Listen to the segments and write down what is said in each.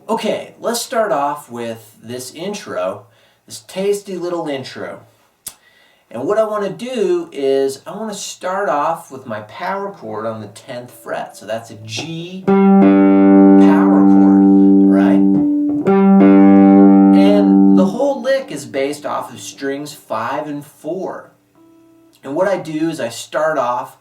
Okay, let's start off with this intro, this tasty little intro. And what I want to do is I want to start off with my power chord on the 10th fret. So that's a G power chord, right? And the whole lick is based off of strings 5 and 4. And what I do is I start off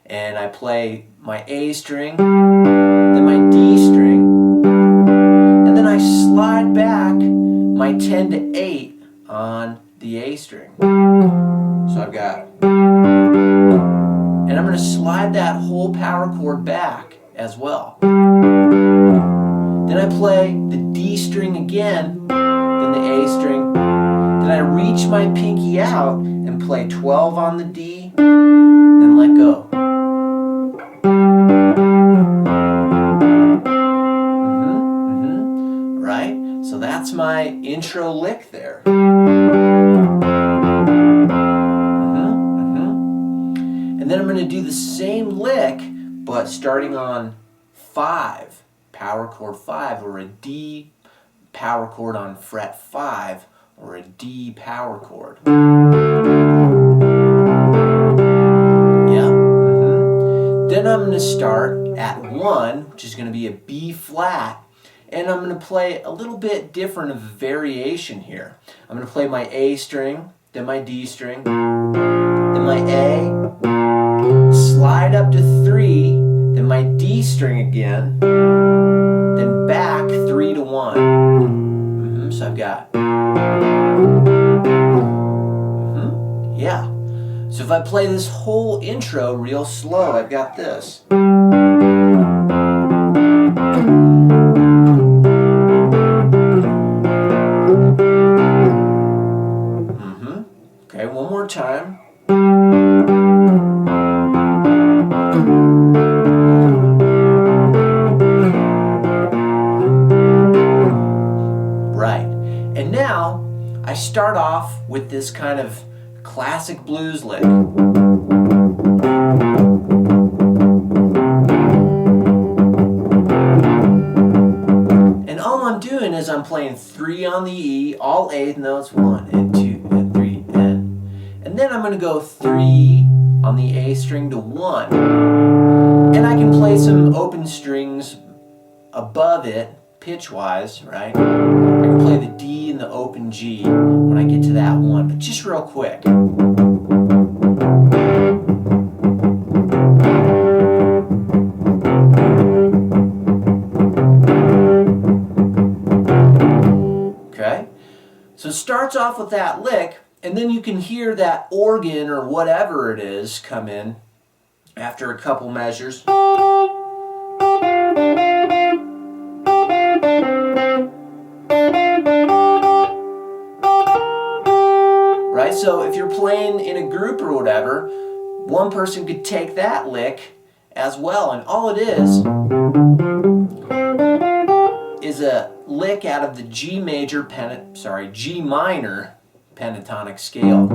and I play my A string, then my D string, and then I slide back my 10 to 8 on the A string. So I've got, and I'm going to slide that whole power chord back as well. Then I play the D string again, then the A string, then I reach my pinky out and play 12 on the D, then let go. Right? So that's my intro lick there. And then I'm going to do the same lick, but starting on 5, power chord 5, or a D power chord on fret 5, or a D power chord. Yeah. Then I'm going to start at 1, which is going to be a B flat, and I'm going to play a little bit different of a variation here. I'm going to play my A string, then my D string, then my A, slide up to 3, then my D string again, then back 3 to 1. So I've got, yeah. So if I play this whole intro real slow, I've got this. Okay, one more time. Right. And now I start off with this kind of classic blues lick. And all I'm doing is I'm playing 3 on the E, all 8th notes, 1 and 2 and 3 and then I'm going to go 3 on the A string to 1. And I can play some open strings above it, pitch-wise, right? I can play the D and the open G when I get to that 1, but just real quick. Okay? So it starts off with that lick, and then you can hear that organ or whatever it is come in after a couple measures. Right? So if you're playing in a group or whatever, one person could take that lick as well, and all it is a lick out of the G minor pentatonic scale.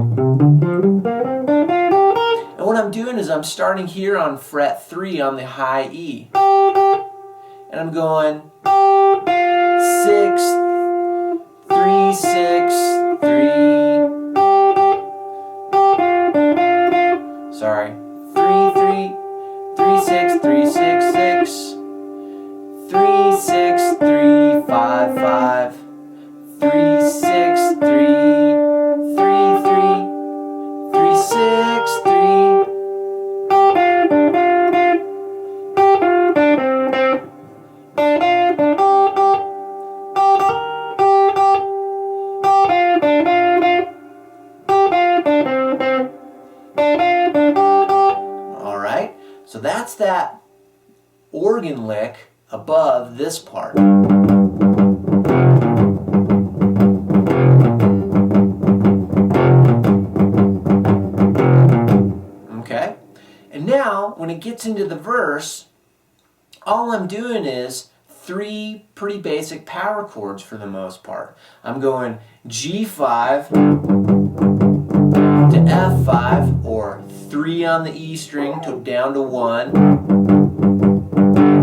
And what I'm doing is I'm starting here on fret 3 on the high E. And I'm going 6, 3, So that's that organ lick above this part. Okay? And now, when it gets into the verse, all I'm doing is 3 pretty basic power chords for the most part. I'm going G5 to F5, or 3 on the E string to down to 1,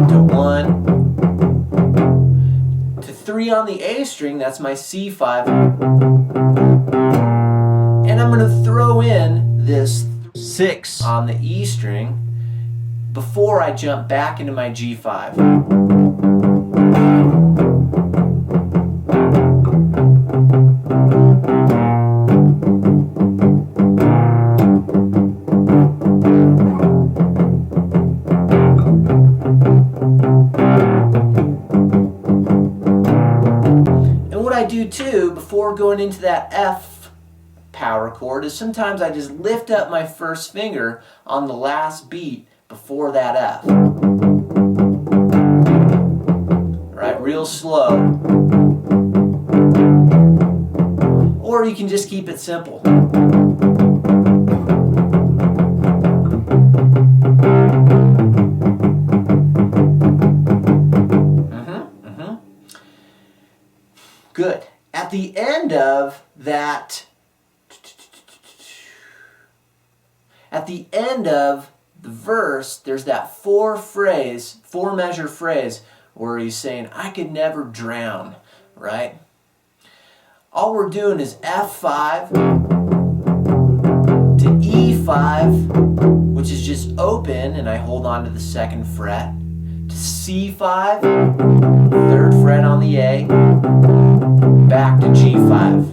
to 1, to 3 on the A string, that's my C5, and I'm going to throw in this 6 on the E string before I jump back into my G5. And what I do too, before going into that F power chord, is sometimes I just lift up my first finger on the last beat before that F. Right, real slow. Or you can just keep it simple. Good. At the end of that, at the end of the verse, there's that 4 measure phrase where he's saying, I could never drown, right? All we're doing is F5 to E5, which is just open, and I hold on to the 2nd fret, to C5, 3rd fret on the A, back to G5,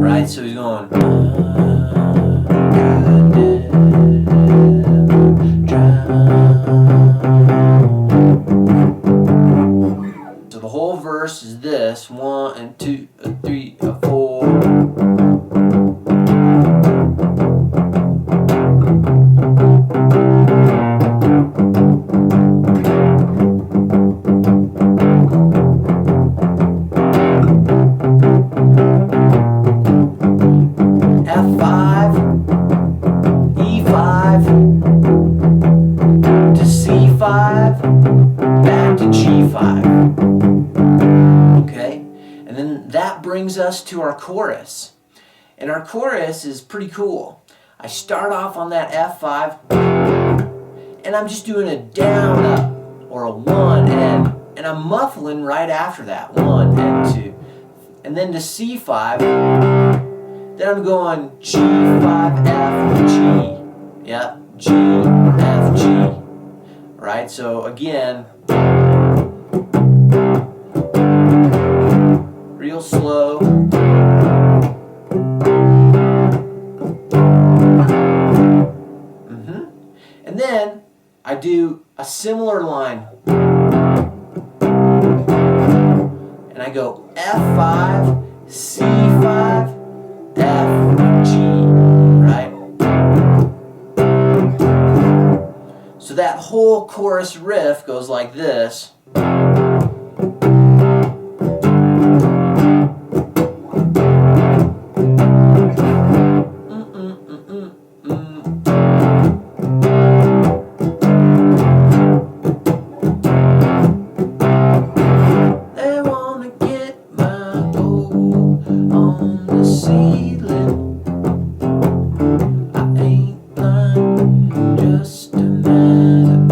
right? So he's going, so the whole verse is this: 1 and 2 and 3 and 4. F5, E5 to C5, back to G5. Okay? And then that brings us to our chorus. And our chorus is pretty cool. I start off on that F5, and I'm just doing a down up, or a 1, and I'm muffling right after that, 1 and 2. And then to C5, then I'm going G, 5, F, G. Yep, G, F, G. Right, so again, real slow. And then I do a similar line. And I go F5, C5, F, G, right? So that whole chorus riff goes like this. They wanna get my gold on the ceiling. I ain't blind, just a matter of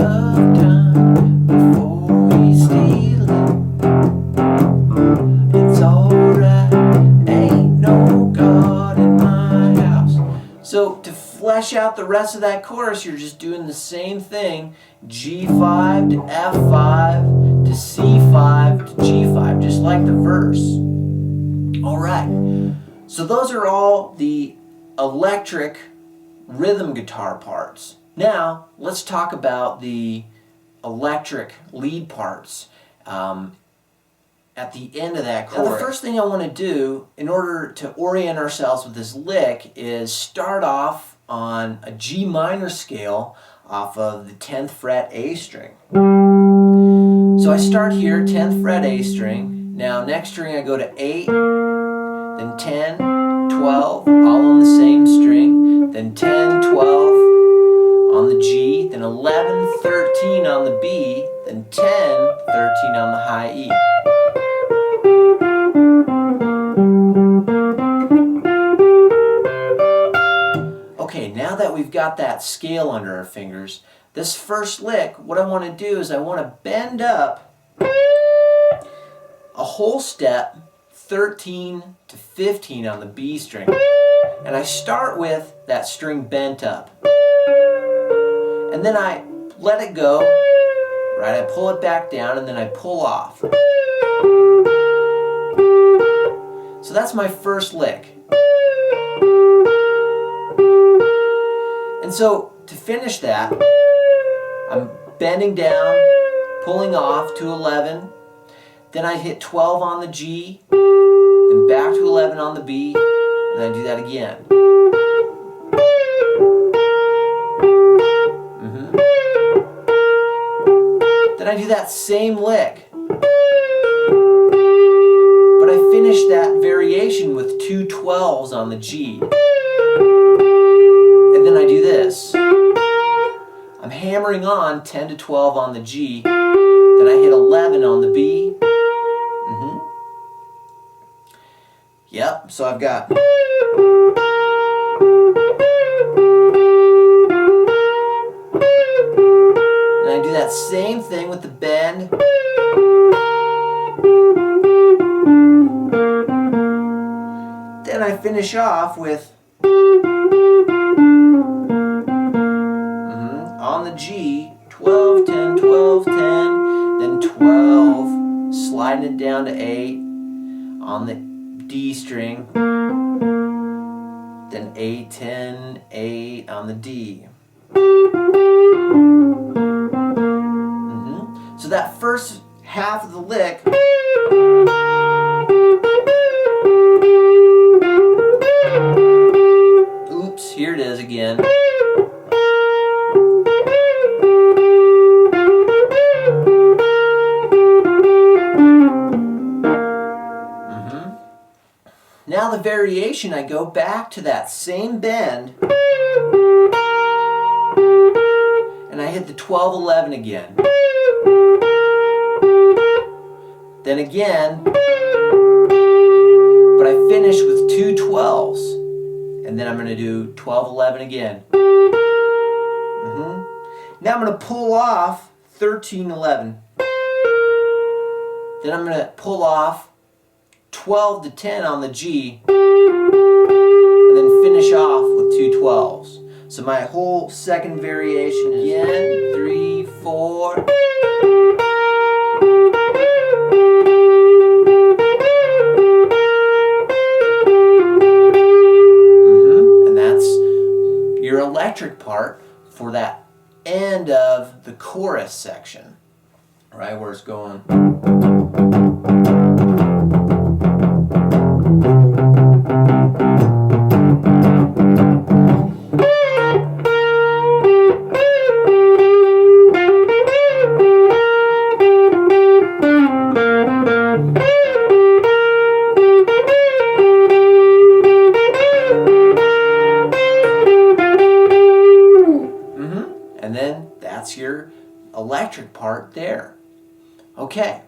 time before he's stealing. It's alright, ain't no God in my house. So to flesh out the rest of that chorus, you're just doing the same thing. G5 to F5 to C5 to G5, just like the verse. Alright, so those are all the electric rhythm guitar parts. Now, let's talk about the electric lead parts at the end of that chorus. Now, the first thing I want to do in order to orient ourselves with this lick is start off on a G minor scale off of the 10th fret A string. So I start here, 10th fret A string. Now next string I go to 8, then 10, 12, all on the same string, then 10, 12 on the G, then 11, 13 on the B, then 10, 13 on the high E. Okay, now that we've got that scale under our fingers, this first lick, what I want to do is I want to bend up a whole step, 13 to 15 on the B string. And I start with that string bent up. And then I let it go, right? I pull it back down and then I pull off. So that's my first lick. And so to finish that, I'm bending down, pulling off to 11, then I hit 12 on the G, then back to 11 on the B, and I do that again. Then I do that same lick, but I finish that variation with 2 12s on the G. And then I do this. I'm hammering on 10 to 12 on the G, then I hit 11 on the B. Yep, so I've got and I do that same thing with the bend. Then I finish off with on the G, 12, 10, 12, 10, then 12, sliding it down to 8 on the D string, then 8, 10, 8 on the D. So that first half of the lick, oops, here it is again. Now the variation, I go back to that same bend and I hit the 12, 11 again. Then again, but I finish with 2 12s and then I'm going to do 12, 11 again. Now I'm going to pull off 13, 11. Then I'm going to pull off 12 to 10 on the G, and then finish off with 2 12s. So my whole second variation is again, 3, 4. And that's your electric part for that end of the chorus section, right, where it's going. And then that's your electric part there. Okay.